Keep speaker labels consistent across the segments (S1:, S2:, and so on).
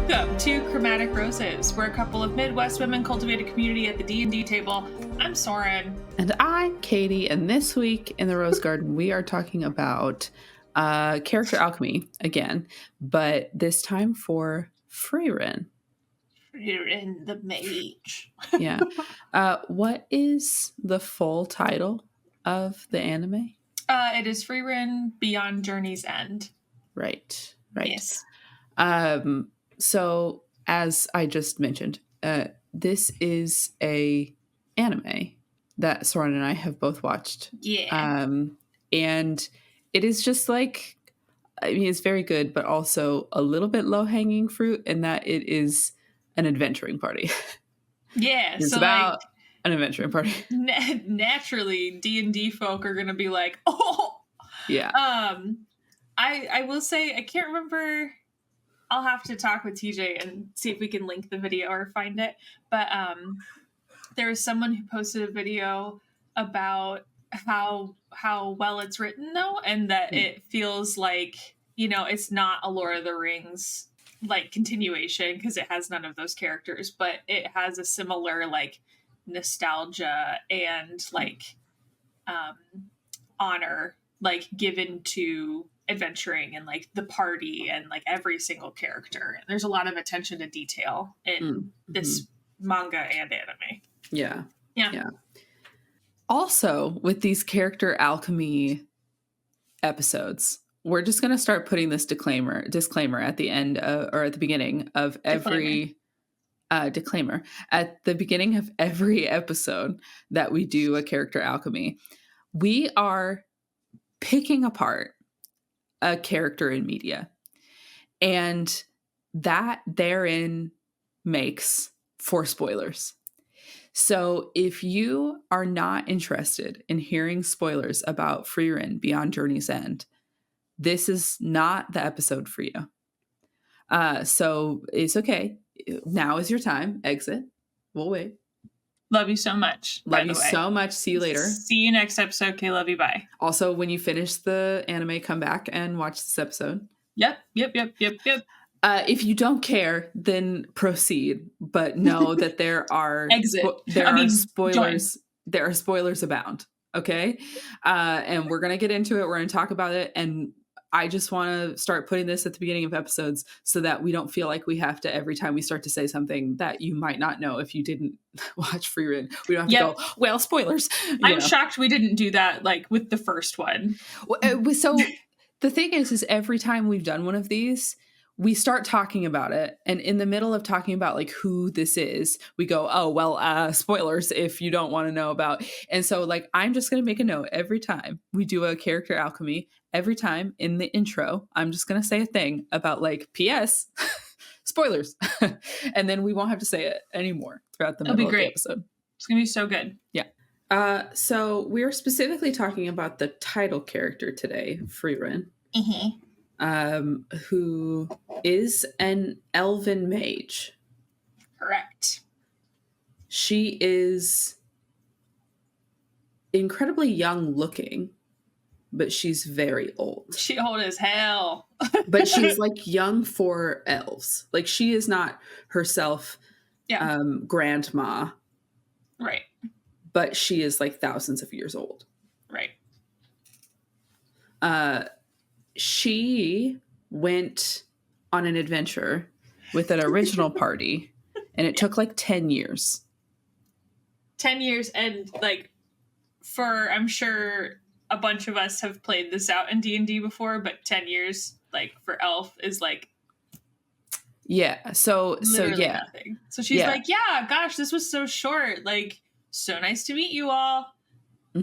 S1: Welcome to Chromatic Roses. We're a couple of Midwest women cultivate a community at the D&D table. I'm Soren.
S2: And I'm Caitie, and this week in the Rose Garden, we are talking about character alchemy again, but this time for Frieren.
S1: Frieren the mage.
S2: Yeah. What is the full title of the anime?
S1: It is Frieren Beyond Journey's End.
S2: Right.
S1: Yes.
S2: So, as I just mentioned, this is a anime that Soren and I have both watched.
S1: Yeah.
S2: And it is just like, I mean, it's very good, but also a little bit low-hanging fruit in that it is an adventuring party.
S1: Yeah.
S2: It's
S1: so
S2: about an adventuring party.
S1: Naturally, D&D folk are going to be like, oh!
S2: Yeah.
S1: I will say, I can't remember... I'll have to talk with TJ and see if we can link the video or find it. But there was someone who posted a video about how well it's written, though, and that it feels like, you know, it's not a Lord of the Rings like continuation because it has none of those characters, but it has a similar like nostalgia and like honor like given to adventuring and like the party and like every single character. And there's a lot of attention to detail in this manga and anime.
S2: Yeah.
S1: Yeah.
S2: Also, with these character alchemy episodes, we're just going to start putting this disclaimer at the end or at the beginning of every disclaimer at the beginning of every episode that we do a character alchemy. We are picking apart a character in media, and that therein makes for spoilers. So if you are not interested in hearing spoilers about Frieren Beyond Journey's End, this is not the episode for you. So it's okay. Now is your time. Exit. We'll wait.
S1: Love you so much.
S2: Love you so much. See you later.
S1: See you next episode. Okay, love you. Bye.
S2: Also, when you finish the anime, come back and watch this episode.
S1: Yep.
S2: If you don't care, then proceed. But know that there are spoilers. There are spoilers abound. Okay, and we're gonna get into it. We're gonna talk about it, and I just want to start putting this at the beginning of episodes so that we don't feel like we have to every time we start to say something that you might not know if you didn't watch Frieren. We don't have to go, well, spoilers.
S1: I'm shocked we didn't do that like with the first one.
S2: So the thing is every time we've done one of these, we start talking about it. And in the middle of talking about like who this is, we go, oh, well, spoilers if you don't want to know about. And so like, I'm just going to make a note every time we do a character alchemy. Every time in the intro, I'm just going to say a thing about like, P.S. spoilers. And then we won't have to say it anymore throughout the middle of the episode.
S1: It's going to be so good.
S2: Yeah. So we're specifically talking about the title character today, Frieren, who is an elven mage.
S1: Correct.
S2: She is incredibly young looking, but she's very old.
S1: She old as hell.
S2: But she's like young for elves. Like she is not herself grandma.
S1: Right.
S2: But she is like thousands of years old.
S1: Right.
S2: She went on an adventure with an original party, and it took like 10 years.
S1: 10 years, and like I'm sure a bunch of us have played this out in D&D before, but 10 years like for elf is like
S2: so yeah,
S1: nothing. So she's like, yeah, gosh, this was so short, like so nice to meet you all.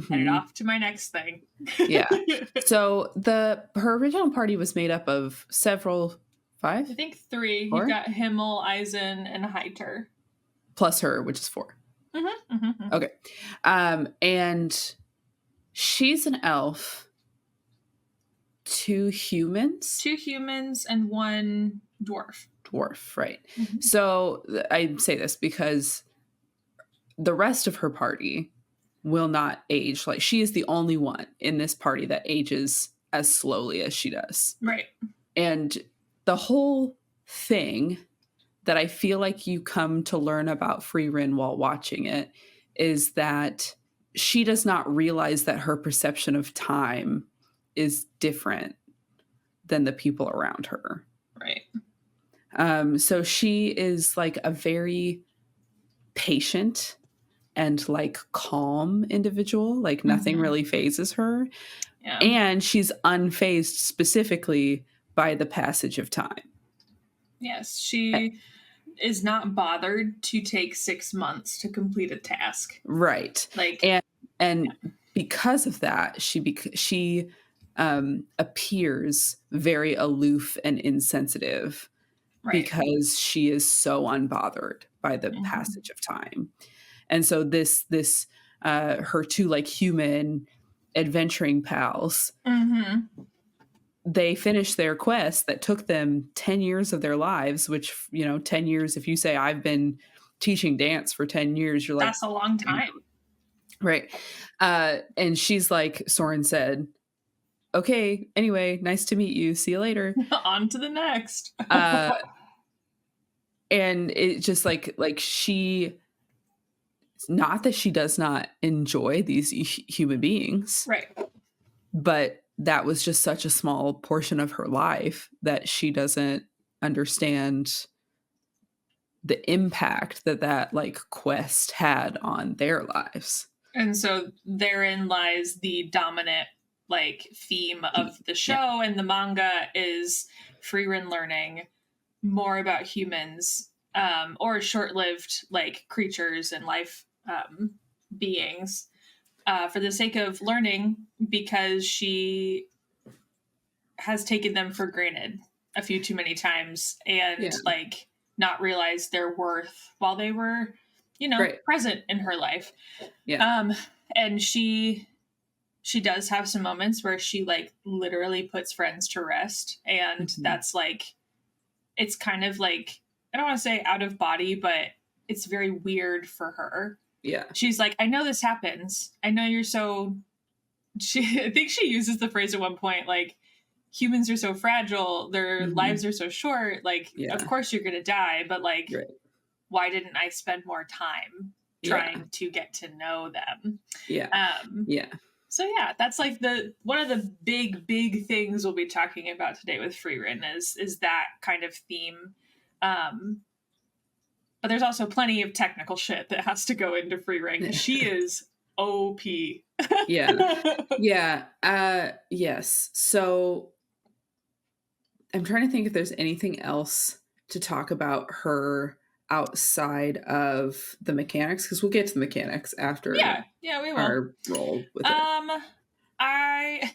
S1: Headed off to my next thing.
S2: Yeah. So her original party was made up of five?
S1: I think 3. You've got Himmel, Eisen, and Heiter.
S2: Plus her, which is 4. Okay. And she's an elf. 2 humans?
S1: 2 humans and 1 dwarf.
S2: Dwarf, right. So I say this because the rest of her party will not age. Like she is the only one in this party that ages as slowly as she does.
S1: Right.
S2: And the whole thing that I feel like you come to learn about Frieren while watching it is that she does not realize that her perception of time is different than the people around her.
S1: Right.
S2: So she is like a very patient and like calm individual. Like nothing really phases her.
S1: Yeah.
S2: And she's unfazed specifically by the passage of time.
S1: Yes, she is not bothered to take 6 months to complete a task.
S2: Right.
S1: Like,
S2: and because of that, she appears very aloof and insensitive because she is so unbothered by the passage of time. And so this her two like human adventuring pals, they finished their quest that took them 10 years of their lives, which, 10 years, if you say I've been teaching dance for 10 years, you're like,
S1: that's a long time.
S2: Right. And she's like, Soren said, okay, anyway, nice to meet you. See you later.
S1: On to the next.
S2: And it just like she, not that she does not enjoy these human beings.
S1: Right.
S2: But that was just such a small portion of her life that she doesn't understand the impact that like quest had on their lives.
S1: And so therein lies the dominant like theme of the show and the manga is Frieren learning more about humans or short-lived like creatures and life beings for the sake of learning, because she has taken them for granted a few too many times and like not realized their worth while they were, present in her life. Yeah. And she does have some moments where she like literally puts friends to rest. And that's like, it's kind of like, I don't want to say out of body, but it's very weird for her. Yeah. She's like, I know this happens. I know you're so, I think she uses the phrase at one point, like, humans are so fragile. Their lives are so short. Like, of course you're going to die, but like, why didn't I spend more time trying to get to know them? Yeah. So yeah, that's like one of the big things we'll be talking about today with Frieren is that kind of theme. But there's also plenty of technical shit that has to go into Frieren. She is OP.
S2: Yes. So I'm trying to think if there's anything else to talk about her outside of the mechanics, because we'll get to the mechanics after
S1: we will.
S2: Our role with it.
S1: I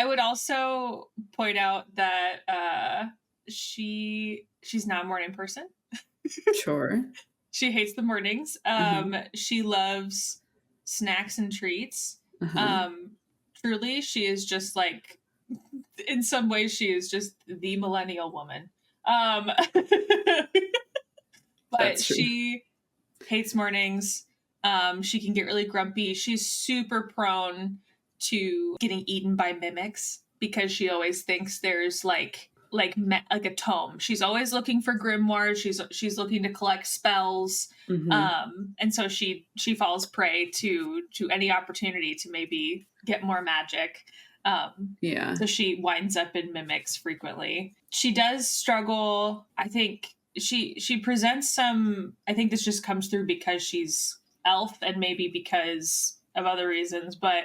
S1: would also point out that she's not a morning person.
S2: Sure.
S1: She hates the mornings. She loves snacks and treats. Truly, she is just like, in some ways, she is just the millennial woman. But she hates mornings. She can get really grumpy. She's super prone to getting eaten by mimics because she always thinks there's like a tome. She's always looking for grimoires. She's looking to collect spells. And so she falls prey to any opportunity to maybe get more magic. So she winds up in mimics frequently. She does struggle. I think she presents some, I think this just comes through because she's elf and maybe because of other reasons, but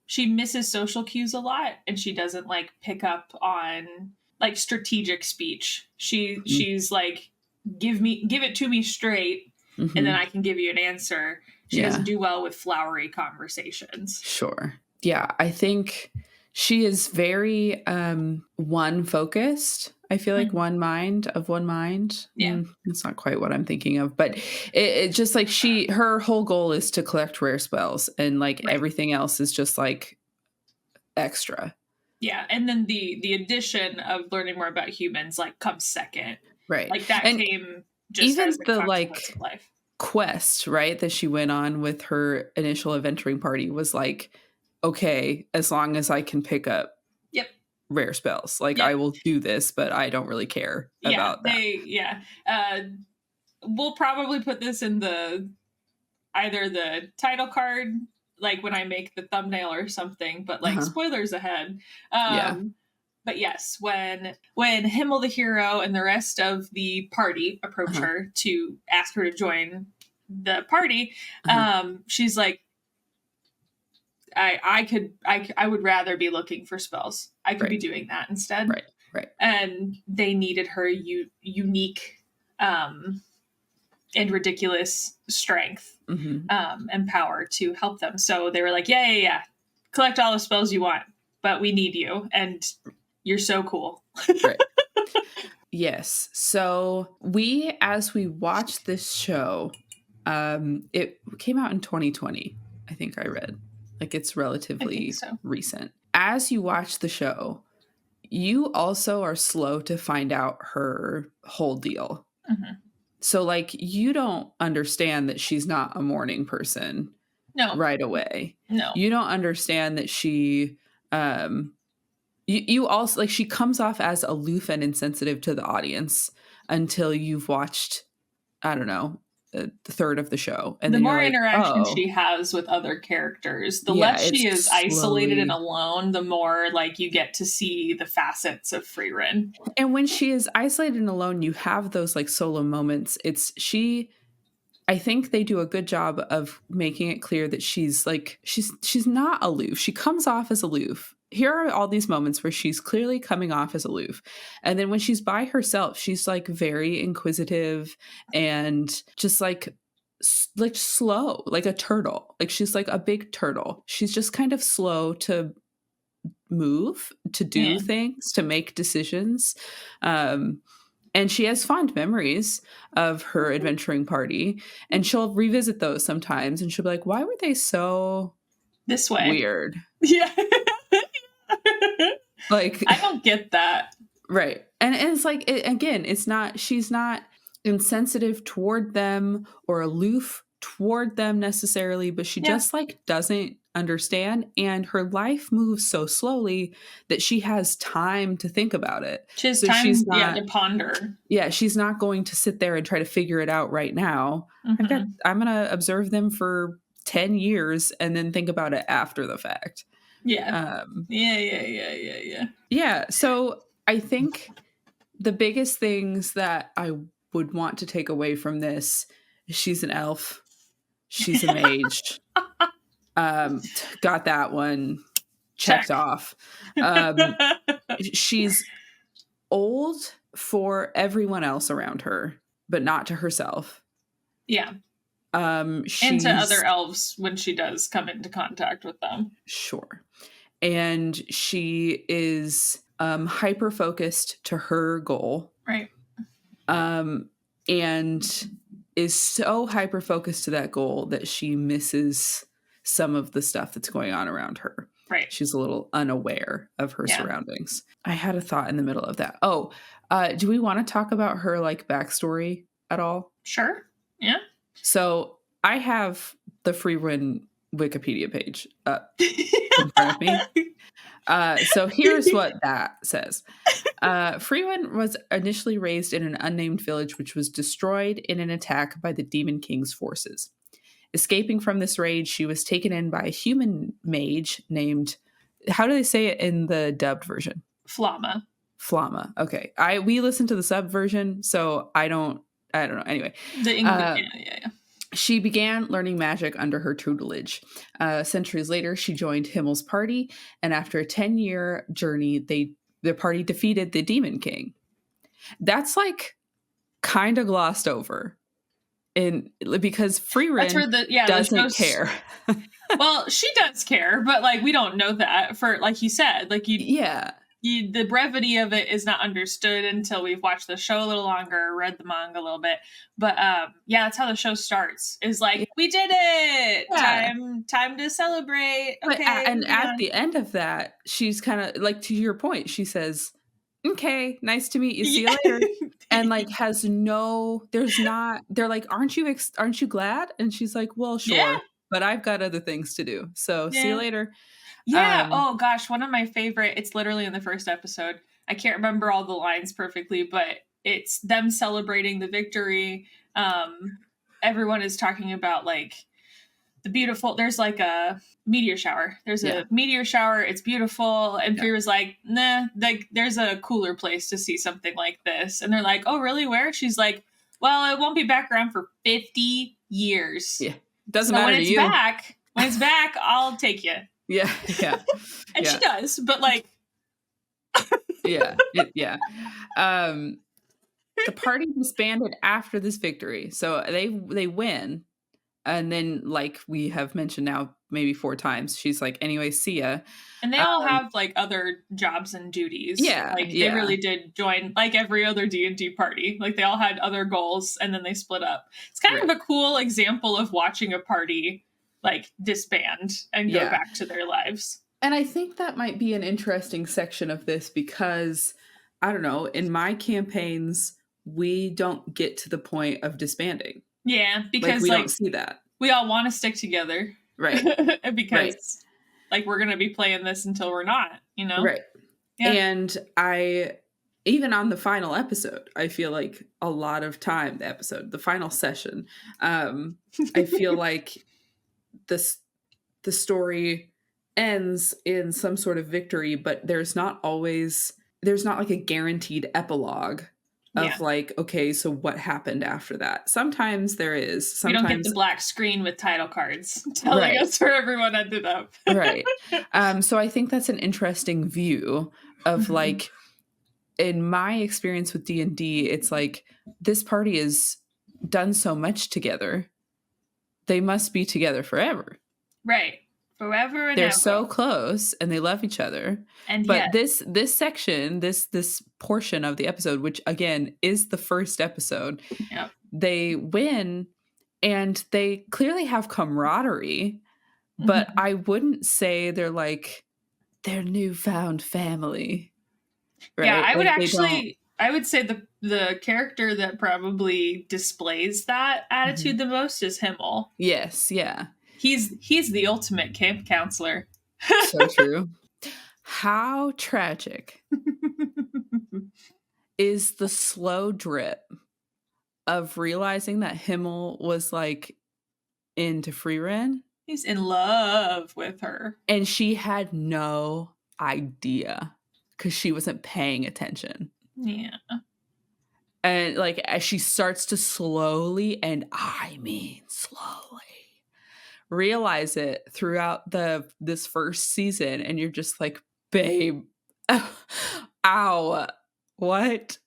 S1: she misses social cues a lot and she doesn't like pick up on like strategic speech. She's like, give it to me straight and then I can give you an answer. She doesn't do well with flowery conversations.
S2: Sure. Yeah, I think she is very one focused. I feel like one mind. Yeah. It's not quite what I'm thinking of, but it just like her whole goal is to collect rare spells and like everything else is just like extra.
S1: Yeah. And then the addition of learning more about humans like comes second. Right. Like that came just
S2: even
S1: as the like of life.
S2: Quest, right, that she went on with her initial adventuring party was like, okay, as long as I can pick up rare spells. Like,
S1: Yep.
S2: I will do this, but I don't really care about that.
S1: We'll probably put this in either the title card, like when I make the thumbnail or something, but like spoilers ahead.
S2: Yeah.
S1: But yes, when Himmel the hero and the rest of the party approach her to ask her to join the party, she's like, I would rather be looking for spells. I could be doing that instead.
S2: Right.
S1: And they needed her unique and ridiculous strength and power to help them. So they were like, yeah. Collect all the spells you want, but we need you. And you're so cool.
S2: Right. Yes. So as we watched this show, it came out in 2020, I think I read. Like, it's relatively recent. As you watch the show, you also are slow to find out her whole deal. So, like, you don't understand that she's not a morning person right away.
S1: No.
S2: You don't understand that she, you also, like, she comes off as aloof and insensitive to the audience until you've watched, I don't know, the third of the show. And
S1: the
S2: then
S1: more
S2: like,
S1: interaction she has with other characters, the less she is isolated and alone, the more like you get to see the facets of Frieren.
S2: And when she is isolated and alone, you have those like solo moments. I think they do a good job of making it clear that she's not aloof. She comes off as aloof. Here are all these moments where she's clearly coming off as aloof. And then when she's by herself, she's like very inquisitive and just like slow, like a turtle. Like, she's like a big turtle. She's just kind of slow to move, to do things, to make decisions. And she has fond memories of her adventuring party, and she'll revisit those sometimes, and she'll be like, why were they so
S1: this way
S2: weird?
S1: Yeah.
S2: Like,
S1: I don't get that.
S2: Right. And it's like, she's not insensitive toward them or aloof toward them necessarily, but she just like doesn't understand, and her life moves so slowly that she has time to think about it.
S1: She has time to ponder.
S2: Yeah, she's not going to sit there and try to figure it out right now. I'm going to observe them for 10 years and then think about it after the fact.
S1: Yeah.
S2: Yeah. So I think the biggest things that I would want to take away from this is she's an elf. She's a mage. Got that one checked off. She's old for everyone else around her, but not to herself.
S1: Yeah. And to other elves when she does come into contact with them.
S2: Sure. And she is hyper focused to her goal.
S1: Right.
S2: And is so hyper focused to that goal that she misses some of the stuff that's going on around her.
S1: Right.
S2: She's a little unaware of her surroundings. I had a thought in the middle of that. Oh, do we want to talk about her like backstory at all?
S1: Sure. Yeah.
S2: So I have the Frieren Wikipedia page up in front of me. So here's what that says. Frieren was initially raised in an unnamed village which was destroyed in an attack by the Demon King's forces. Escaping from this raid, she was taken in by a human mage named, how do they say it in the dubbed version?
S1: Flamma.
S2: Okay. We listened to the sub version, so I don't know. Anyway.
S1: The English, yeah.
S2: She began learning magic under her tutelage. Centuries later, she joined Himmel's party, and after a 10-year journey, their party defeated the Demon King. That's like kind of glossed over, because Frieren doesn't care.
S1: Well, she does care, but like we don't know that for, like you said, like the brevity of it is not understood until we've watched the show a little longer, read the manga a little bit. But that's how the show starts. Is like, we did it. Yeah. Time to celebrate. Okay.
S2: At the end of that, she's kind of like, to your point, she says, "Okay, nice to meet you. See you later." And like they're like, "Aren't you glad?" And she's like, "Well, sure, but I've got other things to do. So see you later."
S1: Yeah. Oh gosh, one of my favorite. It's literally in the first episode. I can't remember all the lines perfectly, but it's them celebrating the victory. Everyone is talking about like the beautiful. There's like a meteor shower. There's
S2: Yeah.
S1: a meteor shower. It's beautiful. And
S2: Yeah.
S1: Fear was like, nah, like there's a cooler place to see something like this. And they're like, oh really? Where? She's like, well, it won't be back around for 50 years.
S2: Yeah. Doesn't
S1: So
S2: matter
S1: when
S2: to
S1: it's
S2: you.
S1: when it's back, I'll take you.
S2: Yeah. Yeah.
S1: And
S2: Yeah.
S1: she does, but like,
S2: Yeah. Yeah. The party disbanded after this victory. So they win. And then, like we have mentioned now maybe 4 times, she's like, anyway, see ya.
S1: and they all have like other jobs and duties.
S2: Yeah,
S1: Like they
S2: yeah.
S1: really did join like every other D&D party. Like they all had other goals and then they split up. It's kind of a cool example of watching a party like disband and go back to their lives.
S2: And I think that might be an interesting section of this because, I don't know, in my campaigns, we don't get to the point of disbanding.
S1: Yeah, because
S2: we don't see that.
S1: We all want to stick together.
S2: Right.
S1: Because like we're going to be playing this until we're not, you know?
S2: Right.
S1: Yeah.
S2: And even on the final episode, I feel like a lot of time, the final session, I feel like the story ends in some sort of victory, but there's not like a guaranteed epilogue of like, okay, so what happened after that? Sometimes there is. Sometimes
S1: we don't get the black screen with title cards telling us where everyone ended up.
S2: Right. So I think that's an interesting view of like, in my experience with D&D, it's like this party has done so much together. They must be together forever.
S1: Right. Forever and
S2: They're
S1: ever.
S2: so close and they love each other. But this section, this portion of the episode, which again is the first episode, they win and they clearly have camaraderie, but I wouldn't say they're like their newfound family. Right?
S1: Yeah, I would
S2: like
S1: I would say the character that probably displays that attitude the most is Himmel.
S2: Yes, yeah.
S1: He's the ultimate camp counselor.
S2: So true. How tragic is the slow drip of realizing that Himmel was like into Frieren?
S1: He's in love with her.
S2: And she had no idea because she wasn't paying attention.
S1: Yeah.
S2: And like as she starts to slowly, and I mean slowly, realize it throughout this first season, and you're just like, babe, ow, what?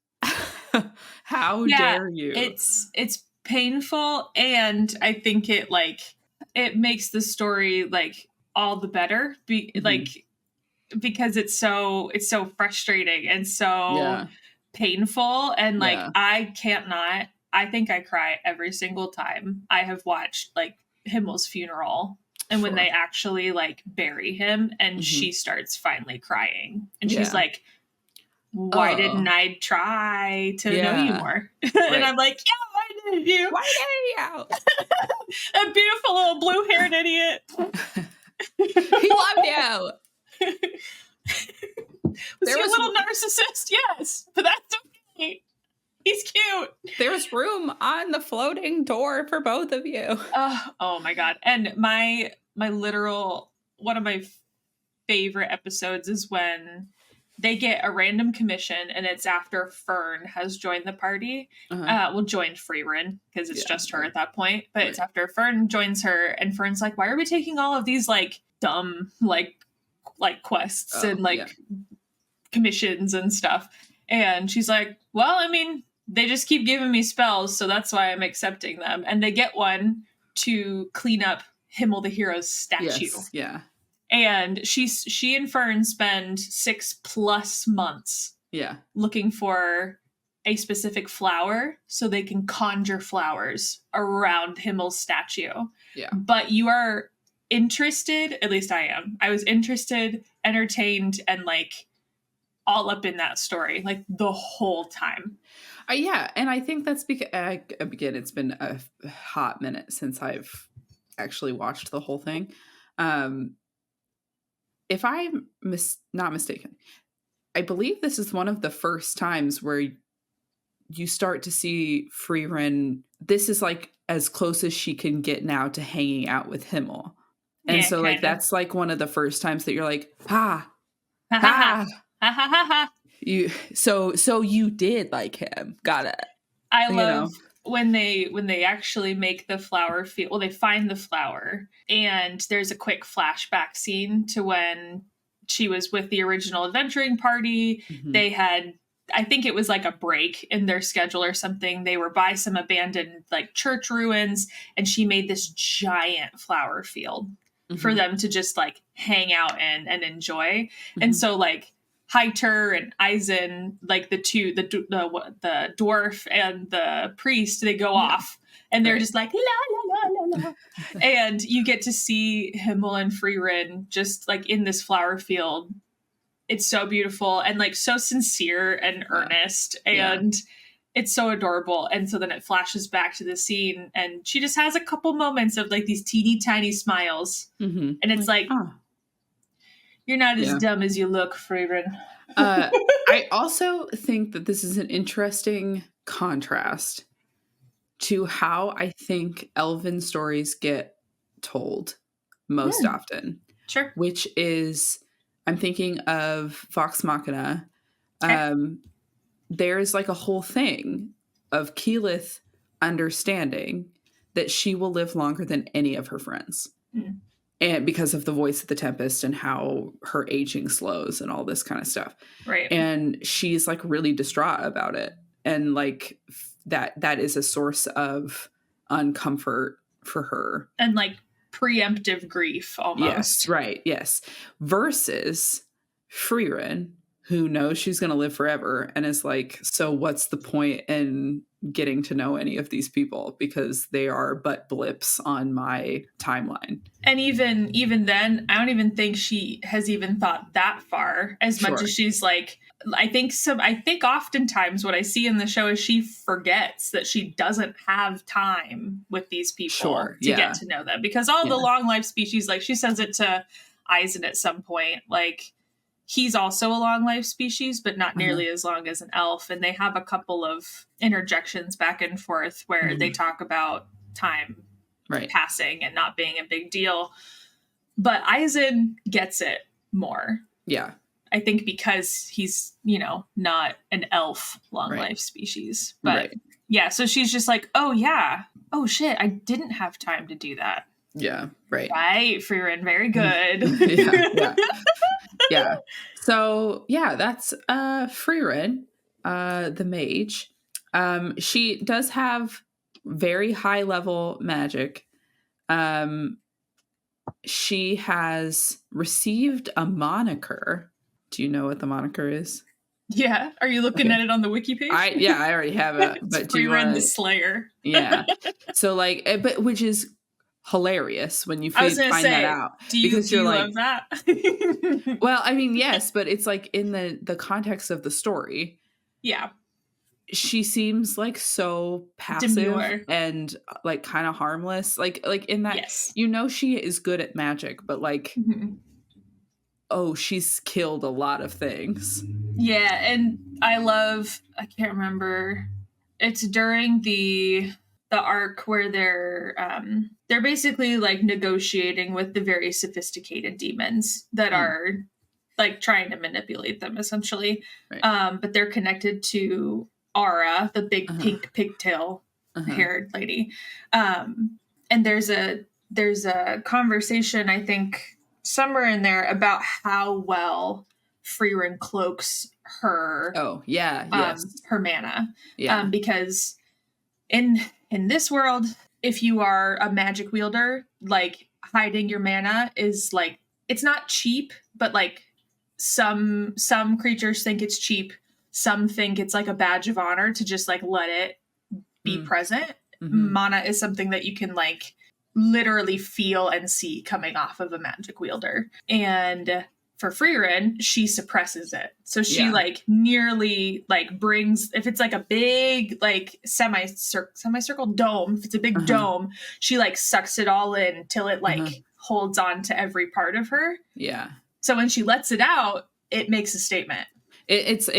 S2: How dare you?
S1: It's painful, and I think it makes the story like all the better like because it's so frustrating and so painful, and like I think I cry every single time I have watched like Himmel's funeral, and when they actually like bury him and she starts finally crying and she's like, why didn't I try to know you more? And I'm like, yeah, why didn't you?
S2: Why didn't
S1: you? A beautiful little blue-haired idiot.
S2: He loved you.
S1: Was he a little narcissist? Yes, but that's okay. He's cute.
S2: There's room on the floating door for both of you.
S1: Oh my god. And my literal, one of my favorite episodes is when they get a random commission, and it's after Fern has joined the party. Joined Frieren, because it's just her at that point. But it's after Fern joins her, and Fern's like, why are we taking all of these like dumb like quests and commissions and stuff? And she's like, well, I mean, they just keep giving me spells, so that's why I'm accepting them. And they get one to clean up Himmel the Hero's statue.
S2: Yes, yeah.
S1: And she and Fern spend 6+ months looking for a specific flower so they can conjure flowers around Himmel's statue.
S2: Yeah.
S1: But you are interested, at least I am. I was interested, entertained, and like all up in that story like the whole time.
S2: And I think that's because again, it's been a hot minute since I've actually watched the whole thing. if I'm not mistaken, I believe this is one of the first times where you start to see Frieren. This is like as close as she can get now to hanging out with Himmel. And
S1: Yeah,
S2: so like
S1: kinda.
S2: that's like one of the first times that you're like, ha,
S1: Ha ha ha.
S2: ha.
S1: Ha ha ha ha.
S2: So you did like him. Got it.
S1: I love when they actually make the flower field. Well, they find the flower, and there's a quick flashback scene to when she was with the original adventuring party.
S2: Mhm.
S1: They had, I think it was like a break in their schedule or something. They were by some abandoned like church ruins, and she made this giant flower field for them to just like hang out in and enjoy. And so like Heiter and Eisen, like the dwarf and the priest, they go off and they're just like la la la la la, and you get to see Himmel and Frieren just like in this flower field. It's so beautiful and like so sincere and earnest, and it's so adorable. And so then it flashes back to the scene, and she just has a couple moments of like these teeny tiny smiles, and it's like, oh, you're not as dumb as you look, Frieren.
S2: I also think that this is an interesting contrast to how I think elven stories get told most often.
S1: Sure.
S2: Which is, I'm thinking of Vox Machina.
S1: Okay.
S2: There's like a whole thing of Keyleth understanding that she will live longer than any of her friends. And because of the voice of the Tempest and how her aging slows and all this kind of stuff.
S1: Right.
S2: And she's like really distraught about it. And like that is a source of uncomfort for her.
S1: And like preemptive grief almost.
S2: Yes, right. Yes. Versus Frieren, who knows she's going to live forever and is like, so what's the point in getting to know any of these people because they are but blips on my timeline.
S1: And even then, I don't even think she has even thought that far as much as she's like, I think oftentimes what I see in the show is she forgets that she doesn't have time with these people to get to know them, because all the long life species, like she says it to Eisen at some point, like he's also a long life species, but not nearly as long as an elf. And they have a couple of interjections back and forth where they talk about time passing and not being a big deal. But Eisen gets it more.
S2: Yeah.
S1: I think because he's, not an elf long life species. But yeah, so she's just like, oh yeah. Oh shit, I didn't have time to do that.
S2: Yeah, right.
S1: Right, Frieren, very good.
S2: Yeah. So yeah, that's Frieren, the mage. She does have very high level magic. She has received a moniker. Do you know what the moniker is?
S1: Yeah. Are you looking at it on the wiki page?
S2: I already have it. But do you
S1: Frieren the Slayer?
S2: Yeah. So like, but which is hilarious when you find that out.
S1: Do you love that?
S2: Well, I mean, yes, but it's like in the context of the story.
S1: Yeah.
S2: She seems like so passive and like kind of harmless. Like in that, she is good at magic, but like, she's killed a lot of things.
S1: Yeah. And I can't remember. It's during the arc where they're basically like negotiating with the very sophisticated demons that are like trying to manipulate them essentially. Right. But they're connected to Aura, the big pink pigtail haired lady. And there's a conversation, I think somewhere in there, about how well Frieren cloaks her her mana. Because in this world, if you are a magic wielder, like hiding your mana is like, it's not cheap, but like some creatures think it's cheap. Some think it's like a badge of honor to just like let it be present. Mana is something that you can like literally feel and see coming off of a magic wielder. And for Frieren, she suppresses it. So she like nearly like brings, if it's like a big like semicircle dome, if it's a big dome, she like sucks it all in till it like holds on to every part of her.
S2: Yeah.
S1: So when she lets it out, it makes a statement.
S2: It's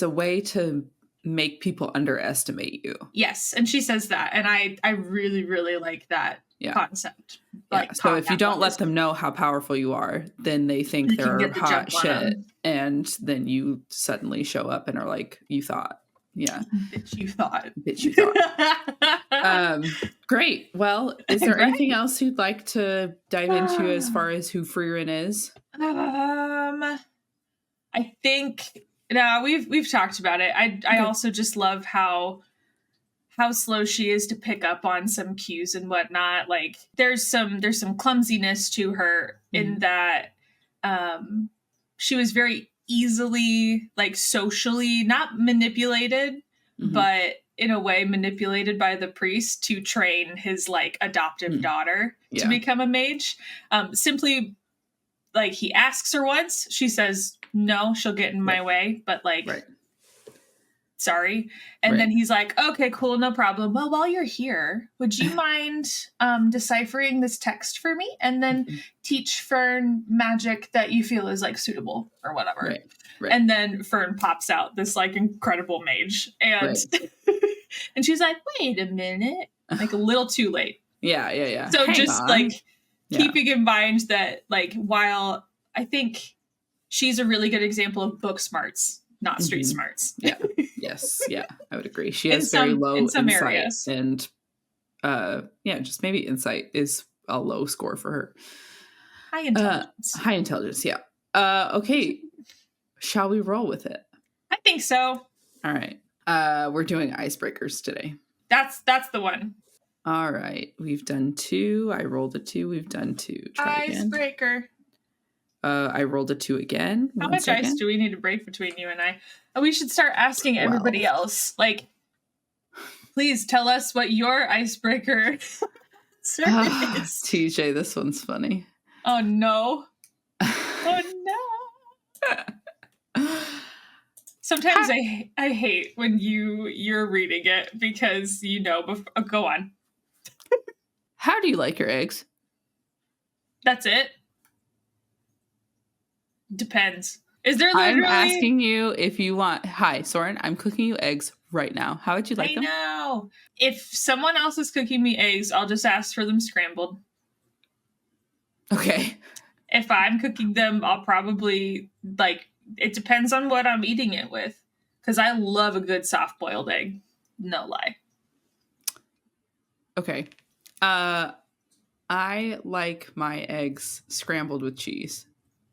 S2: a way to make people underestimate you.
S1: Yes, and she says that, and I really, really like that concept. Like,
S2: so if you don't let them know how powerful you are, then they think they're hot shit, and then you suddenly show up and are like, you thought. Yeah.
S1: Bitch, you thought.
S2: Bitch, you thought. Great. Well, is there anything else you'd like to dive into as far as who Frieren is?
S1: I think we've talked about it. I also just love how slow she is to pick up on some cues and whatnot. Like there's some clumsiness to her in that she was very easily, like, socially not manipulated, but in a way manipulated by the priest to train his, like, adoptive daughter to become a mage. Simply, like, he asks her once, she says no, she'll get in my way, but like sorry. And then he's like, okay, cool, no problem. Well, while you're here, would you mind deciphering this text for me and then teach Fern magic that you feel is, like, suitable or whatever. And then Fern pops out this, like, incredible mage. And and she's like, wait a minute. Like, a little too late.
S2: Yeah.
S1: So keeping in mind that, like, while I think she's a really good example of book smarts, not street smarts.
S2: Yes, I would agree. She has very low insight areas. And just maybe insight is a low score for her.
S1: High intelligence.
S2: Yeah. Okay. Shall we roll with it?
S1: I think so.
S2: All right. We're doing icebreakers today.
S1: That's the one.
S2: All right. We've done 2. I rolled a 2. We've done 2. Try
S1: Icebreaker.
S2: Again. I rolled a 2 again.
S1: How much ice do we need to break between you and I? We should start asking everybody else. Like, please tell us what your icebreaker is.
S2: TJ, this one's funny.
S1: Oh no. Sometimes I hate when you're reading it because go on.
S2: How do you like your eggs?
S1: That's it. Depends. Is there literally...
S2: I'm asking you if you want... Hi, Soren. I'm cooking you eggs right now. How would you like them?
S1: I know. If someone else is cooking me eggs, I'll just ask for them scrambled.
S2: Okay.
S1: If I'm cooking them, I'll probably, like... It depends on what I'm eating it with. Because I love a good soft-boiled egg. No lie.
S2: Okay. I like my eggs scrambled with cheese.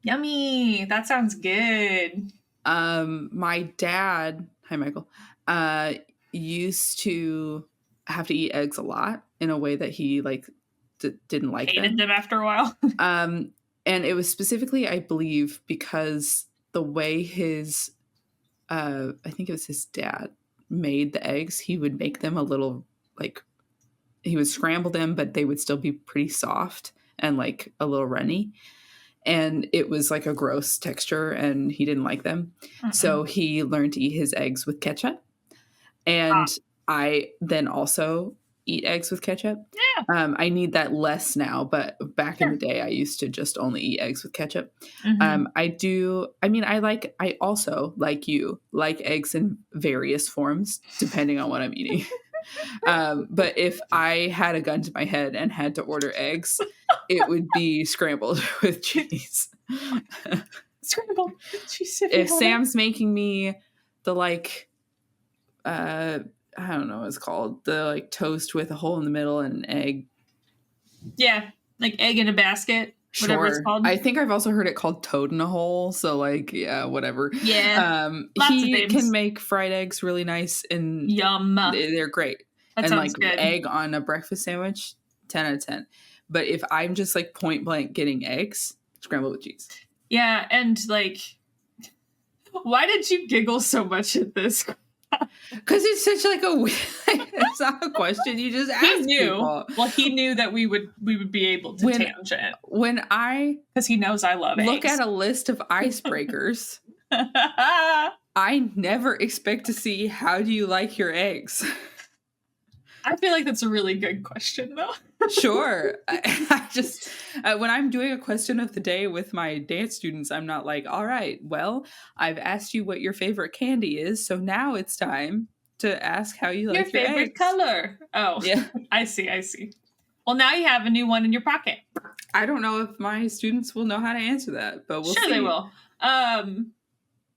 S1: Yummy. That sounds good.
S2: My dad, hi Michael, used to have to eat eggs a lot in a way that he didn't like
S1: hated them after a while.
S2: And it was specifically, I believe, because the way his I think it was his dad made the eggs, he would make them a little, like, he would scramble them, but they would still be pretty soft and, like, a little runny. And it was like a gross texture and he didn't like them. So he learned to eat his eggs with ketchup. And I then also eat eggs with ketchup. Yeah. I need that less now, but back in the day I used to just only eat eggs with ketchup. I also, like you, like eggs in various forms depending on what I'm eating. But if I had a gun to my head and had to order eggs, it would be scrambled with cheese.
S1: Scrambled with cheese.
S2: If Sam's making me the, like, I don't know what it's called, the, like, toast with a hole in the middle and an egg.
S1: Yeah, like egg in a basket. Whatever it's called.
S2: I think I've also heard it called toad in a hole. So, like, yeah, whatever.
S1: Yeah.
S2: He can make fried eggs really nice and
S1: yum.
S2: They're great.
S1: That
S2: and like
S1: good.
S2: Egg on a breakfast sandwich, 10 out of 10. But if I'm just like point blank getting eggs, scrambled with cheese.
S1: Yeah, and like, why did you giggle so much at this?
S2: Because it's such like it's not a question. You just ask.
S1: He knew.
S2: People.
S1: Well, he knew that we would be able to tangent.
S2: When I,
S1: because he knows I love
S2: look
S1: eggs.
S2: At a list of icebreakers, I never expect to see how do you like your eggs.
S1: I feel like that's a really good question, though.
S2: Sure. I just, when I'm doing a question of the day with my dance students, I'm not like, all right, well, I've asked you what your favorite candy is. So now it's time to ask how you
S1: Your
S2: like your
S1: favorite
S2: eggs.
S1: color. Oh,
S2: Yeah.
S1: I see. Well, now you have a new one in your pocket.
S2: I don't know if my students will know how to answer that, but we'll
S1: Sure,
S2: see.
S1: they will.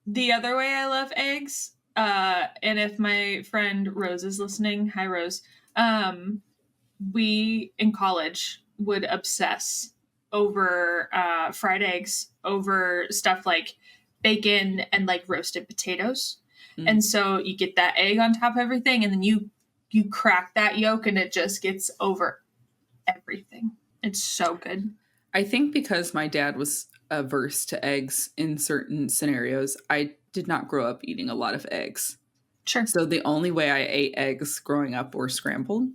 S1: The other way I love eggs, and if my friend Rose is listening, hi Rose, we in college would obsess over fried eggs, over stuff like bacon and like roasted potatoes. And so you get that egg on top of everything, and then you crack that yolk, and it just gets over everything. It's so good.
S2: I think because my dad was averse to eggs in certain scenarios, I did not grow up eating a lot of eggs.
S1: Sure.
S2: So the only way I ate eggs growing up were scrambled.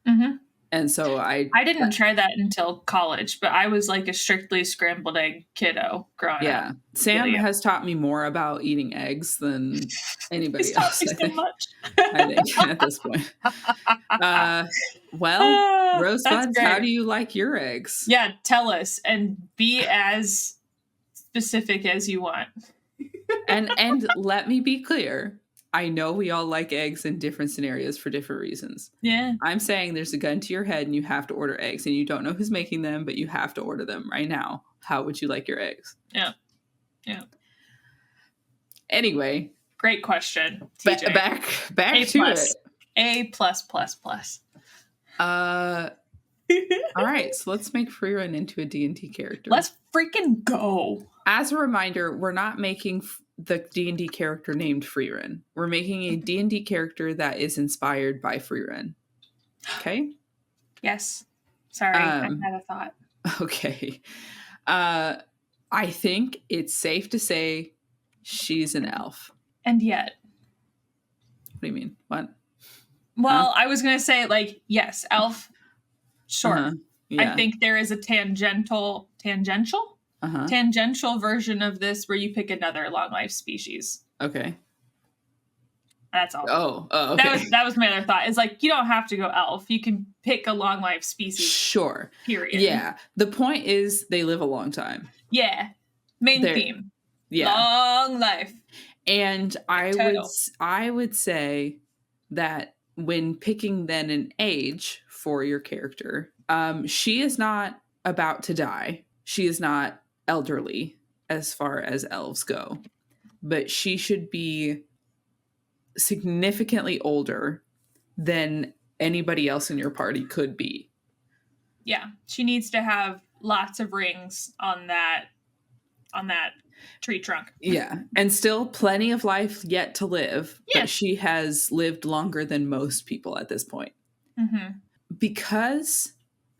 S1: Mm-hmm.
S2: And so I
S1: didn't try that until college, but I was like a strictly scrambled egg kiddo growing up.
S2: Sam has taught me more about eating eggs than anybody
S1: He's taught
S2: else.
S1: me so much.
S2: I think at this point. Well, Rosebuds, how do you like your eggs?
S1: Yeah, tell us and be as specific as you want.
S2: And let me be clear. I know we all like eggs in different scenarios for different reasons.
S1: Yeah.
S2: I'm saying there's a gun to your head and you have to order eggs and you don't know who's making them, but you have to order them right now. How would you like your eggs?
S1: Yeah.
S2: Anyway.
S1: Great question, TJ.
S2: Back
S1: A+.
S2: to it.
S1: A++++.
S2: All right, so let's make Frieren into a D&D character.
S1: Let's freaking go.
S2: As a reminder, we're not making the D&D character named Frieren. We're making a D&D character that is inspired by Frieren. Okay?
S1: Yes. Sorry, I had a thought.
S2: Okay. I think it's safe to say she's an elf.
S1: And yet.
S2: What do you mean? What?
S1: Well, I was going to say, like, yes, elf. Sure.
S2: Yeah.
S1: I think there is a tangential version of this where you pick another long life species.
S2: Okay.
S1: That's all.
S2: Oh, okay.
S1: That was my other thought. It's like, you don't have to go elf. You can pick a long life species.
S2: Sure.
S1: Period.
S2: Yeah. The point is they live a long time.
S1: Yeah. Main theme.
S2: Yeah.
S1: Long life.
S2: And I would say that when picking then an age for your character, she is not about to die. She is not elderly as far as elves go, but she should be significantly older than anybody else in your party could be. Yeah.
S1: She needs to have lots of rings on that tree trunk.
S2: Yeah. And still plenty of life yet to live.
S1: Yes.
S2: But she has lived longer than most people at this point.
S1: Mm-hmm.
S2: Because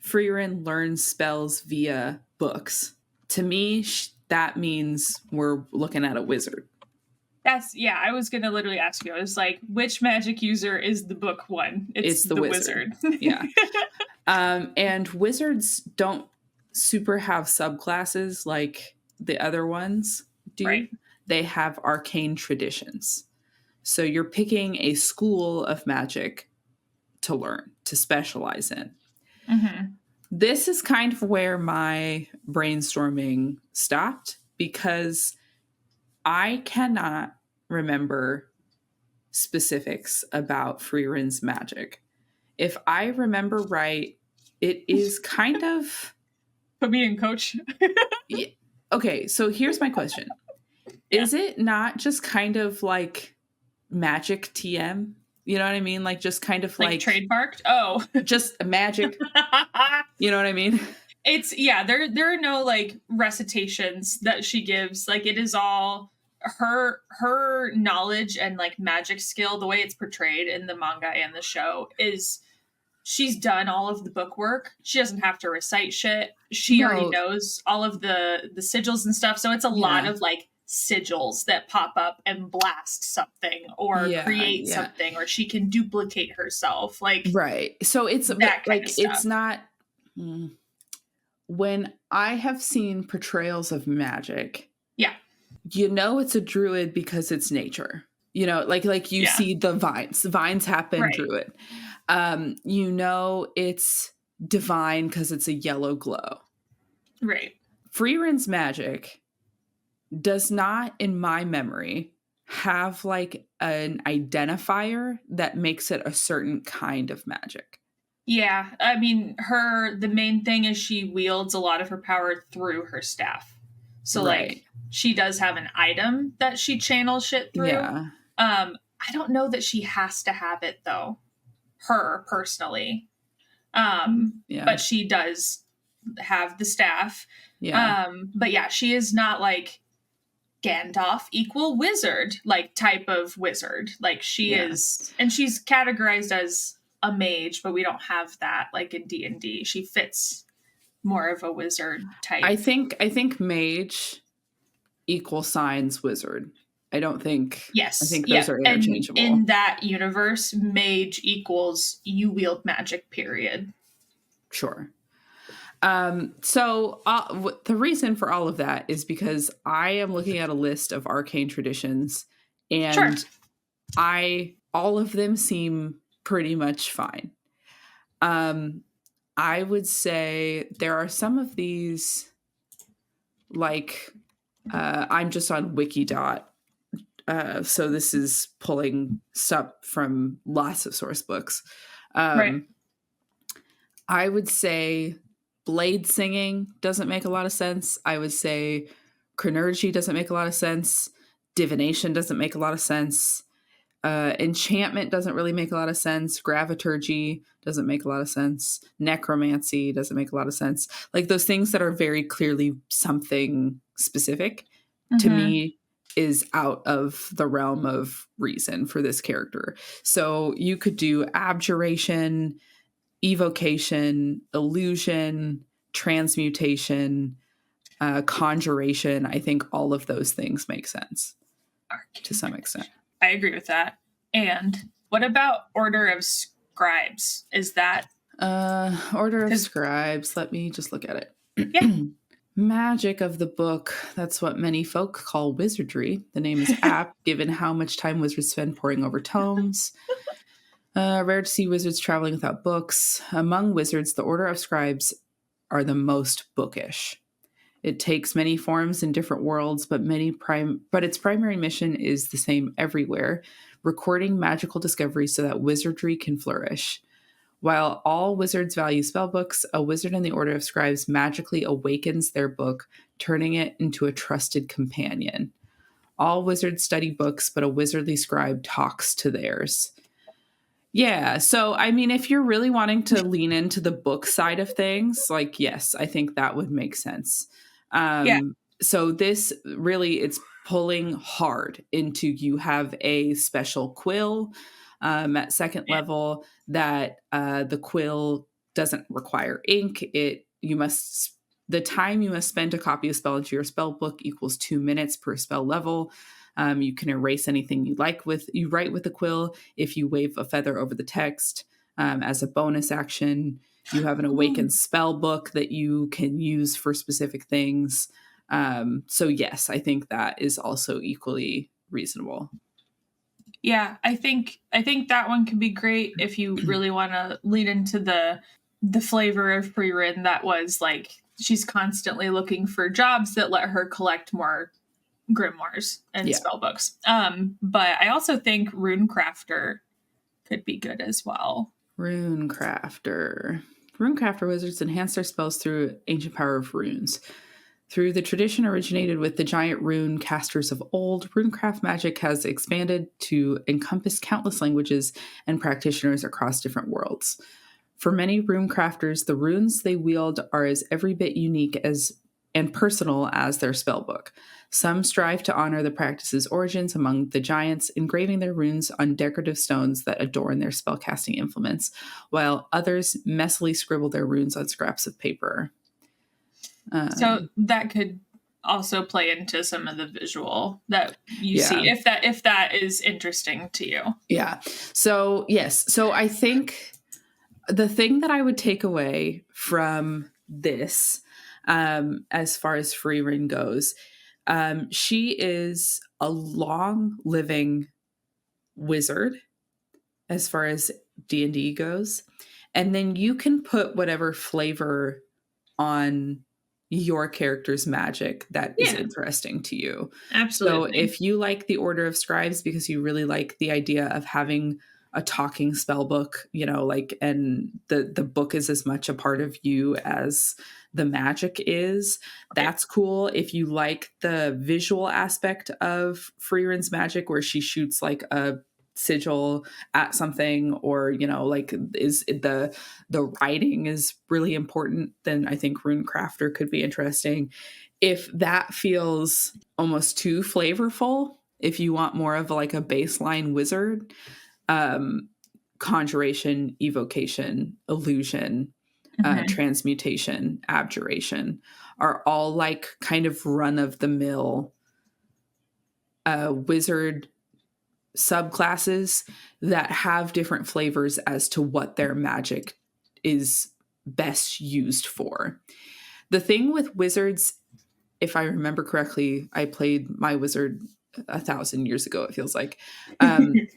S2: Frieren learns spells via books, to me, that means we're looking at a wizard.
S1: I was going to literally ask you. I was like, which magic user is the book one? It's the wizard.
S2: Yeah. And wizards don't super have subclasses like the other ones do.
S1: Right.
S2: They have arcane traditions. So you're picking a school of magic to learn, to specialize in.
S1: Mm-hmm.
S2: This is kind of where my brainstorming stopped because I cannot remember specifics about Frieren's magic. If I remember right, it is kind of...
S1: Put me in, coach.
S2: Yeah. Okay, so here's my question. Yeah. Is it not just kind of like magic TM? You know what I mean? Like just kind of like
S1: trademarked? Oh.
S2: Just magic. You know what I mean?
S1: It's, yeah, there are no like recitations that she gives. Like it is all her knowledge and like magic skill, the way it's portrayed in the manga and the show is she's done all of the book work. She doesn't have to recite shit. She already knows all of the sigils and stuff. So it's a lot of like sigils that pop up and blast something or create something, or she can duplicate herself. Like, right.
S2: So it's that like, it's not, when I have seen portrayals of magic, you know, it's a druid because it's nature, you know, like you see the vines happen druid. You know, it's divine because it's a yellow glow.
S1: Right.
S2: Frieren's magic does not, in my memory, have like an identifier that makes it a certain kind of magic.
S1: Yeah, I mean, the main thing is she wields a lot of her power through her staff. So
S2: Right.
S1: like she does have an item that she channels shit through.
S2: Yeah.
S1: I don't know that she has to have it though. Her personally.
S2: Yeah.
S1: But she does have the staff.
S2: Yeah.
S1: But yeah, she is not like Gandalf equal wizard like type of wizard. Like she is, and she's categorized as a mage, but we don't have that like in D&D. She fits more of a wizard type.
S2: I think mage equal signs wizard. I don't think.
S1: Yes.
S2: I think those are interchangeable.
S1: And in that universe, mage equals you wield magic, period.
S2: Sure. So the reason for all of that is because I am looking at a list of arcane traditions, and all of them seem pretty much fine. I would say there are some of these, like, I'm just on Wikidot. So this is pulling stuff from lots of source books.
S1: Right.
S2: I would say blade singing doesn't make a lot of sense. I would say chronergy doesn't make a lot of sense. Divination doesn't make a lot of sense. Enchantment doesn't really make a lot of sense. Graviturgy doesn't make a lot of sense. Necromancy doesn't make a lot of sense. Like those things that are very clearly something specific, to me, is out of the realm of reason for this character. So you could do abjuration, evocation, illusion, transmutation, conjuration. I think all of those things make sense to some extent.
S1: I agree with that. And what about Order of Scribes? Is that
S2: Order of Scribes? Let me just look at it.
S1: Yeah.
S2: Magic of the book. That's what many folk call wizardry. The name is apt, given how much time wizards spend poring over tomes. Rare to see wizards traveling without books. Among wizards, the Order of Scribes are the most bookish. It takes many forms in different worlds, but its primary mission is the same everywhere, recording magical discoveries so that wizardry can flourish. While all wizards value spellbooks, a wizard in the Order of Scribes magically awakens their book, turning it into a trusted companion. All wizards study books, but a wizardly scribe talks to theirs. Yeah, so I mean, if you're really wanting to lean into the book side of things, like, yes, I think that would make sense. So this really, it's pulling hard into, you have a special quill at second level that the quill doesn't require ink. The time you must spend to copy a spell into your spell book equals 2 minutes per spell level. You can erase anything you write with the quill if you wave a feather over the text. As a bonus action, you have an awakened spell book that you can use for specific things. So yes, I think that is also equally reasonable.
S1: Yeah, I think that one could be great if you really want to lean into the flavor of Frieren. That was like she's constantly looking for jobs that let her collect more grimoires and spell books. But I also think Runecrafter could be good as well.
S2: Runecrafter wizards enhance their spells through ancient power of runes. Through the tradition originated with the giant rune casters of old, runecraft magic has expanded to encompass countless languages and practitioners across different worlds. For many runecrafters, the runes they wield are as every bit unique and personal as their spellbook. Some strive to honor the practice's origins among the giants, engraving their runes on decorative stones that adorn their spellcasting implements, while others messily scribble their runes on scraps of paper.
S1: So that could also play into some of the visual that you see, if that is interesting to you.
S2: Yeah. So yes. So I think the thing that I would take away from this, as far as Frieren goes, she is a long living wizard as far as D&D goes. And then you can put whatever flavor on your character's magic that is
S1: Yeah.
S2: interesting to you. So
S1: Absolutely.
S2: if you like the Order of Scribes because you really like the idea of having a talking spell book, like, and the book is as much a part of you as the magic is, that's cool. If you like the visual aspect of Frieren's magic, where she shoots like a sigil at something, or like, is the writing is really important, then I think Runecrafter could be interesting. If that feels almost too flavorful, if you want more of like a baseline wizard, conjuration, evocation, illusion, transmutation, abjuration are all like kind of run of the mill wizard subclasses that have different flavors as to what their magic is best used for. The thing with wizards, if I remember correctly, I played my wizard 1,000 years ago, it feels like.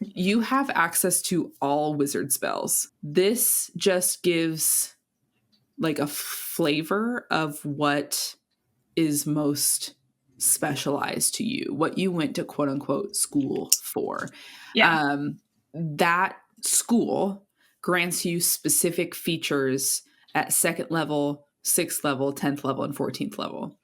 S2: You have access to all wizard spells. This just gives like a flavor of what is most specialized to you, what you went to quote unquote school for.
S1: Yeah.
S2: That school grants you specific features at 2nd level, 6th level, 10th level, and 14th level.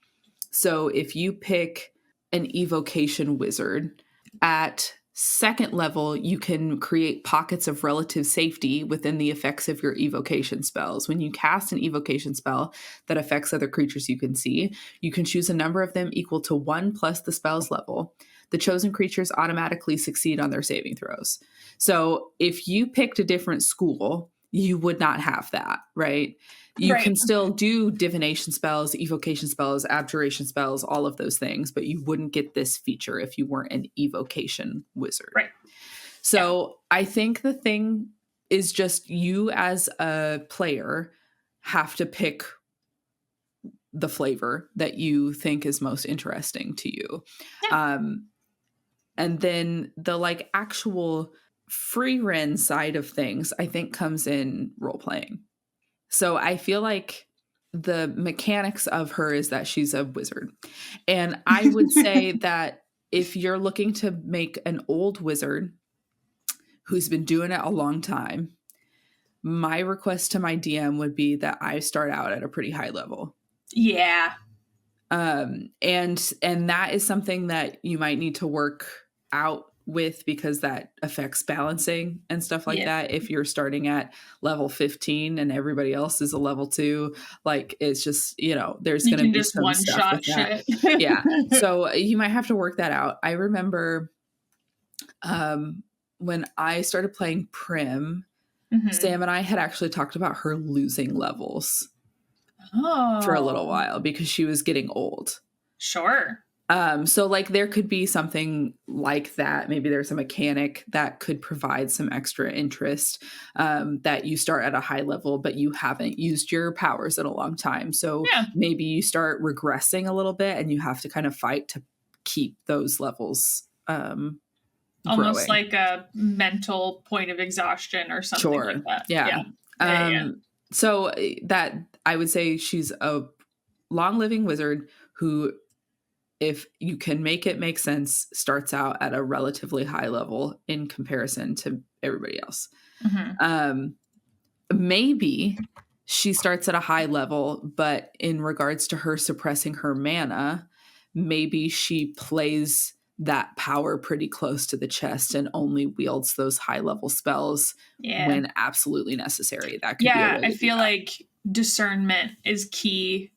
S2: So if you pick an evocation wizard at 2nd level, you can create pockets of relative safety within the effects of your evocation spells. When you cast an evocation spell that affects other creatures you can see, you can choose a number of them equal to 1 plus the spell's level. The chosen creatures automatically succeed on their saving throws. So if you picked a different school, you would not have that, right? You can still do divination spells, evocation spells, abjuration spells, all of those things, but you wouldn't get this feature if you weren't an evocation wizard.
S1: Right.
S2: So I think the thing is just you as a player have to pick the flavor that you think is most interesting to you.
S1: Yeah.
S2: And then the like actual Frieren side of things, I think, comes in role playing. So I feel like the mechanics of her is that she's a wizard. And I would say that if you're looking to make an old wizard who's been doing it a long time, my request to my DM would be that I start out at a pretty high level.
S1: Yeah.
S2: And that is something that you might need to work out with, because that affects balancing and stuff like that. If you're starting at level 15 and everybody else is a level 2, like, it's just, there's going to be
S1: just
S2: some
S1: one
S2: stuff
S1: shot
S2: with that.
S1: shit.
S2: Yeah. So you might have to work that out. I remember when I started playing Prim, Sam and I had actually talked about her losing levels for a little while because she was getting old.
S1: Sure.
S2: So like there could be something like that. Maybe there's a mechanic that could provide some extra interest, that you start at a high level, but you haven't used your powers in a long time. So maybe you start regressing a little bit and you have to kind of fight to keep those levels
S1: almost
S2: growing.
S1: like a mental point of exhaustion or something like that.
S2: Yeah. So that I would say she's a long living wizard who, if you can make it make sense, starts out at a relatively high level in comparison to everybody else. Maybe she starts at a high level, but in regards to her suppressing her mana, maybe she plays that power pretty close to the chest and only wields those high level spells when absolutely necessary. That could be a way
S1: I feel like discernment is key,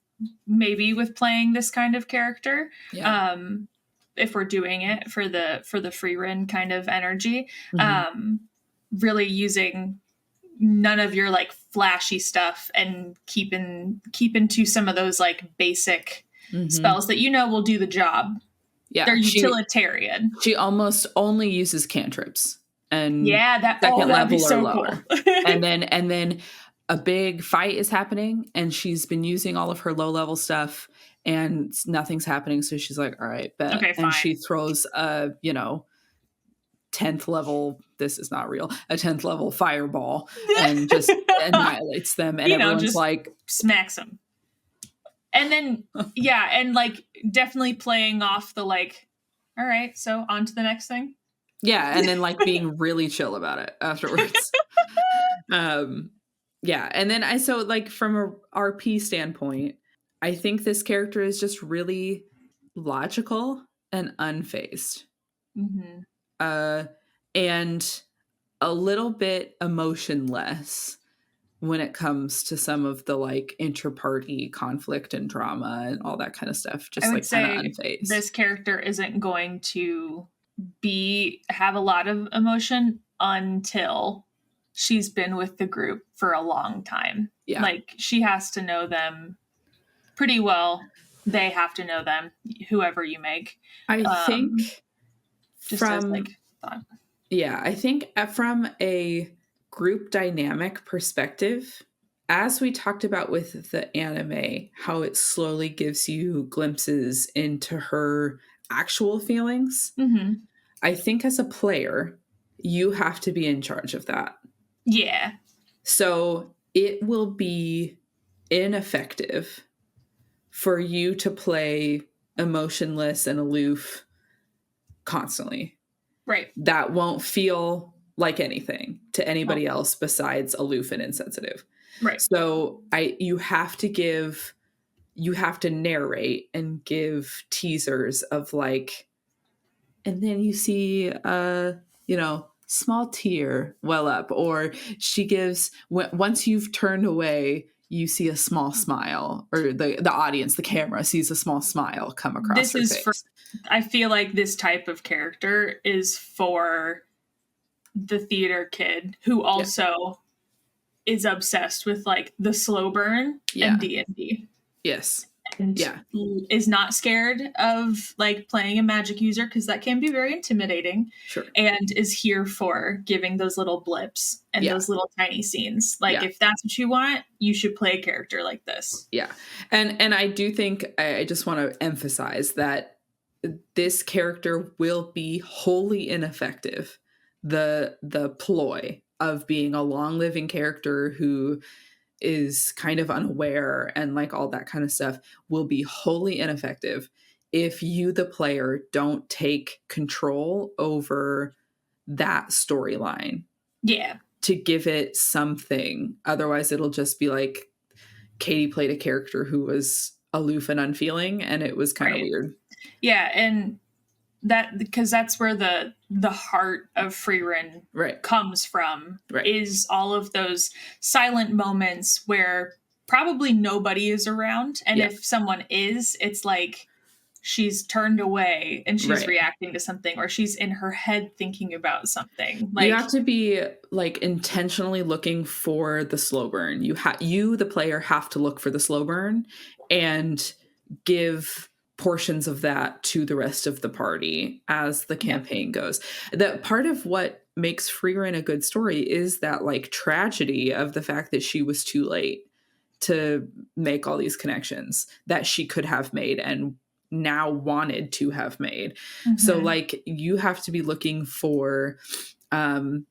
S1: maybe with playing this kind of character. If we're doing it for the Frieren kind of energy, really using none of your like flashy stuff and keeping to some of those like basic spells that will do the job.
S2: Yeah,
S1: they're utilitarian.
S2: She almost only uses cantrips and
S1: that
S2: second level
S1: so
S2: or lower.
S1: Cool.
S2: and then a big fight is happening and she's been using all of her low level stuff and nothing's happening. So she's like, all right, bet.
S1: Okay,
S2: and she throws a 10th level this is not real, a 10th level fireball and just annihilates them. And everyone's
S1: just
S2: like,
S1: smacks them. And then, yeah, and like definitely playing off the like, all right, so on to the next thing.
S2: Yeah, and then like being really chill about it afterwards. Yeah, and then so like from a RP standpoint, I think this character is just really logical and unfazed. And a little bit emotionless when it comes to some of the like inter-party conflict and drama and all that kind of stuff. Just like kind of unfazed.
S1: This character isn't going to have a lot of emotion until she's been with the group for a long time.
S2: Yeah.
S1: Like she has to know them pretty well. They have to know them, whoever you make.
S2: I think
S1: just as like thought.
S2: Yeah, I think from a group dynamic perspective, as we talked about with the anime, how it slowly gives you glimpses into her actual feelings.
S1: Mm-hmm.
S2: I think as a player, you have to be in charge of that.
S1: Yeah.
S2: So it will be ineffective for you to play emotionless and aloof constantly.
S1: Right.
S2: That won't feel like anything to anybody else besides aloof and insensitive.
S1: Right.
S2: So you have to narrate and give teasers of like, and then you see small tear well up, or she gives, once you've turned away, you see a small smile, or the audience, the camera sees a small smile come across her face.
S1: I feel like this type of character is for the theater kid who also is obsessed with like the slow burn and D&D.
S2: Yes.
S1: And is not scared of like playing a magic user, because that can be very intimidating.
S2: Sure.
S1: And is here for giving those little blips and those little tiny scenes. Like if that's what you want, you should play a character like this.
S2: Yeah. And I do think I just want to emphasize that this character will be wholly ineffective. The ploy of being a long living character who is kind of unaware and like all that kind of stuff will be wholly ineffective if you, the player, don't take control over that storyline.
S1: Yeah.
S2: To give it something. Otherwise, it'll just be like Caitie played a character who was aloof and unfeeling, and it was kind of weird.
S1: Yeah, and that, because that's where the heart of Frieren comes from, is all of those silent moments where probably nobody is around, and if someone is, it's like she's turned away and she's reacting to something, or she's in her head thinking about something. Like,
S2: you have to be like intentionally looking for the slow burn. You the player have to look for the slow burn and give portions of that to the rest of the party as the campaign goes. That part of what makes Frieren a good story is that like tragedy of the fact that she was too late to make all these connections that she could have made and now wanted to have made. Mm-hmm. So like you have to be looking for the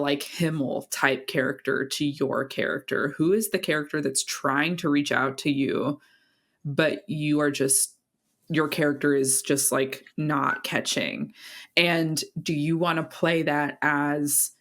S2: like Himmel type character to your character. Who is the character that's trying to reach out to you, but your character is just like not catching? And do you want to play that as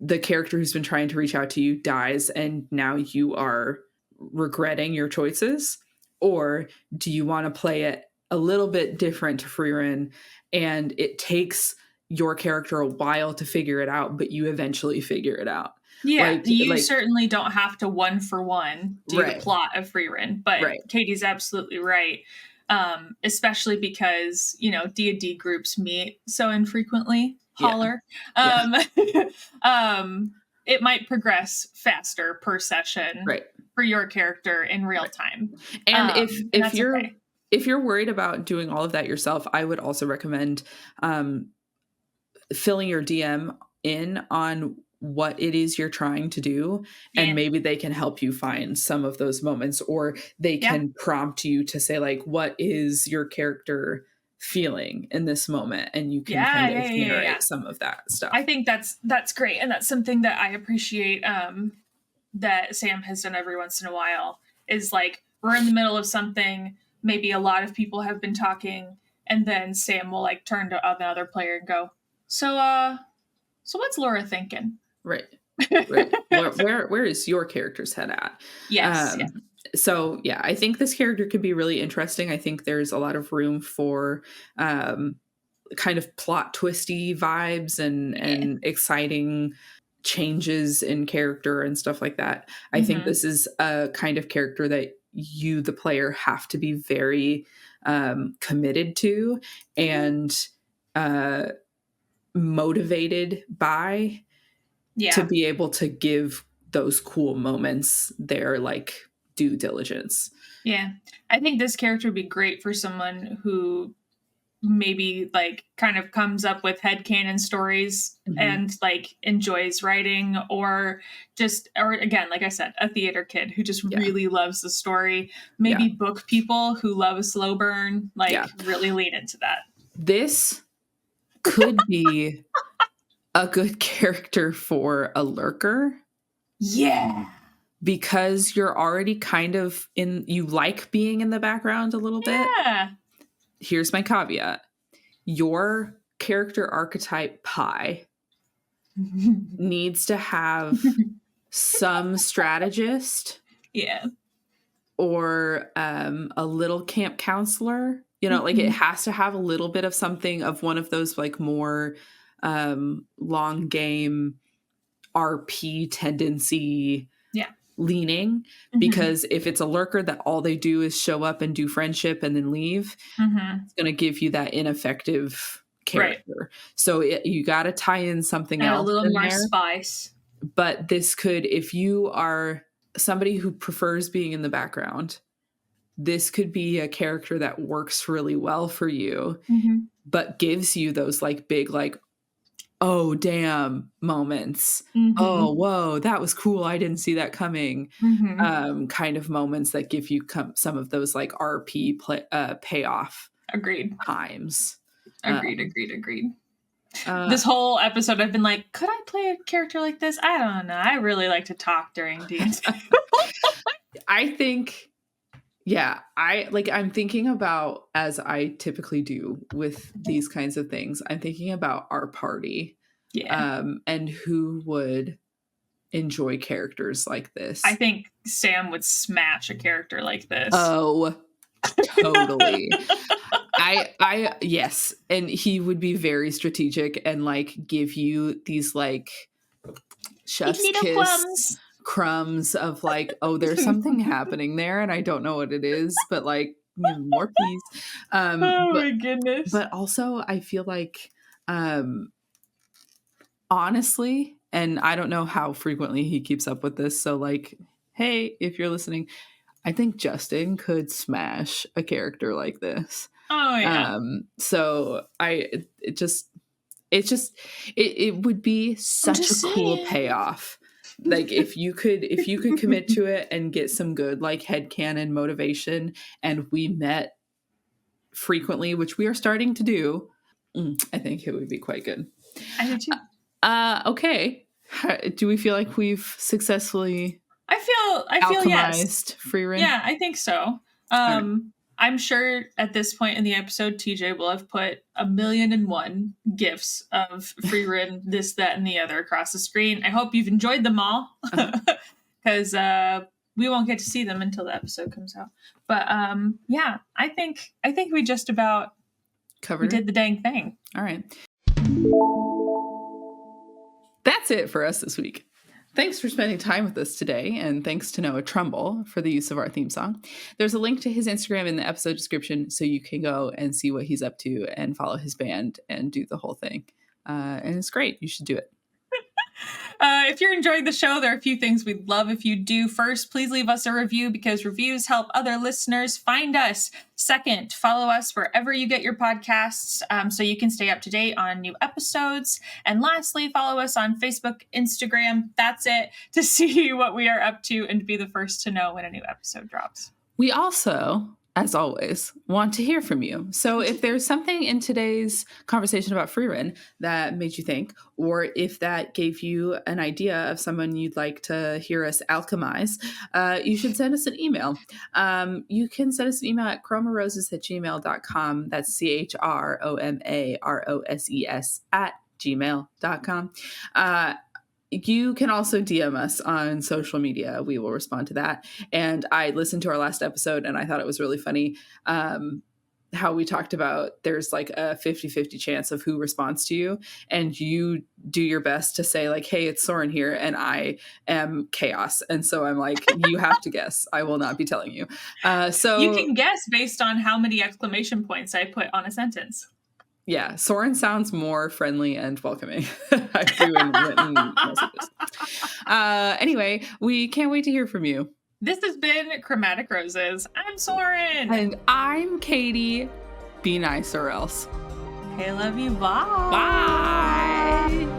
S2: the character who's been trying to reach out to you dies and now you are regretting your choices? Or do you want to play it a little bit different to Frieren, and it takes your character a while to figure it out, but you eventually figure it out?
S1: Yeah, you certainly don't have to one for one do the plot of Frieren, but Caitie's absolutely right. Especially because, D&D groups meet so infrequently. Holler. It might progress faster per session for your character in real time.
S2: And if you're worried about doing all of that yourself, I would also recommend filling your DM in on what it is you're trying to do, and maybe they can help you find some of those moments, or they can prompt you to say like, what is your character feeling in this moment, and you can kind of generate some of that stuff.
S1: I think that's great, and that's something that I appreciate that Sam has done every once in a while, is like, we're in the middle of something, maybe a lot of people have been talking, and then Sam will like turn to another player and go, so what's Laura thinking?
S2: Right. Where is your character's head at?
S1: Yes.
S2: So yeah, I think this character could be really interesting. I think there's a lot of room for kind of plot twisty vibes and exciting changes in character and stuff like that. I think this is a kind of character that you, the player, have to be very committed to and motivated by to be able to give those cool moments their like due diligence.
S1: Yeah. I think this character would be great for someone who maybe like kind of comes up with headcanon stories and like enjoys writing, or again, like I said, a theater kid who just really loves the story. Maybe book people who love a slow burn, really lean into that.
S2: This could be a good character for a lurker.
S1: Yeah.
S2: Because you're already kind of you like being in the background a little bit.
S1: Yeah.
S2: Here's my caveat. Your character archetype pie needs to have some strategist.
S1: Yeah.
S2: Or a little camp counselor. You know, like it has to have a little bit of something of one of those like more long game RP tendency leaning, because if it's a lurker that all they do is show up and do friendship and then leave, it's going to give you that ineffective character. Right. So you got to tie in something else,
S1: a little more spice.
S2: But this could, if you are somebody who prefers being in the background, this could be a character that works really well for you, but gives you those like big like, oh damn moments. Oh whoa, that was cool, I didn't see that coming. Kind of moments that give you some of those like RP payoff times.
S1: Agreed. This whole episode I've been like, could I play a character like this? I don't know, I really like to talk during D&D.
S2: I think I'm thinking about, as I typically do with these kinds of things, I'm thinking about our party. And who would enjoy characters like this.
S1: I think Sam would smash a character like this.
S2: Oh, totally. Yes. And he would be very strategic and like give you these like chef's kiss crumbs of like, oh, there's something happening there and I don't know what it is, but like more peas.
S1: My goodness.
S2: But also I feel like honestly, and I don't know how frequently he keeps up with this, so like, hey, if you're listening, I think Justin could smash a character like this.
S1: Oh yeah.
S2: So it would be such a cool payoff. Like if you could commit to it and get some good like headcanon motivation, and we met frequently, which we are starting to do, I think it would be quite good.
S1: I do too.
S2: Okay. Do we feel like we've successfully
S1: I feel
S2: yes. Frieren?
S1: Yeah, I think so. I'm sure at this point in the episode, TJ will have put 1,000,001 gifs of Frieren, this, that, and the other across the screen. I hope you've enjoyed them all, because we won't get to see them until the episode comes out. But yeah, I think we just about
S2: covered.
S1: We did the dang thing.
S2: All right. That's it for us this week. Thanks for spending time with us today, and thanks to Noah Trumbull for the use of our theme song. There's a link to his Instagram in the episode description, so you can go and see what he's up to and follow his band and do the whole thing. And it's great. You should do it.
S1: If you're enjoying the show, there are a few things we'd love if you do. First, please leave us a review, because reviews help other listeners find us. Second, follow us wherever you get your podcasts, so you can stay up to date on new episodes. And lastly, follow us on Facebook, Instagram, that's it, to see what we are up to and be the first to know when a new episode drops.
S2: We also, as always, want to hear from you. So if there's something in today's conversation about Frieren that made you think, or if that gave you an idea of someone you'd like to hear us alchemize, you should send us an email. You can send us an email at chromaroses@gmail.com. That's CHROMAROSES@gmail.com. You can also DM us on social media. We will respond to that. And I listened to our last episode and I thought it was really funny how we talked about there's like a 50-50 chance of who responds to you. And you do your best to say like, hey, it's Soren here and I am chaos. And so I'm like, you have to guess. I will not be telling you. So
S1: you can guess based on how many exclamation points I put on a sentence.
S2: Yeah, Soren sounds more friendly and welcoming. I do in written messages. Anyway, we can't wait to hear from you.
S1: This has been Chromatic Roses. I'm Soren.
S2: And I'm Caitie. Be nice or else.
S1: Okay, love you. Bye.
S2: Bye.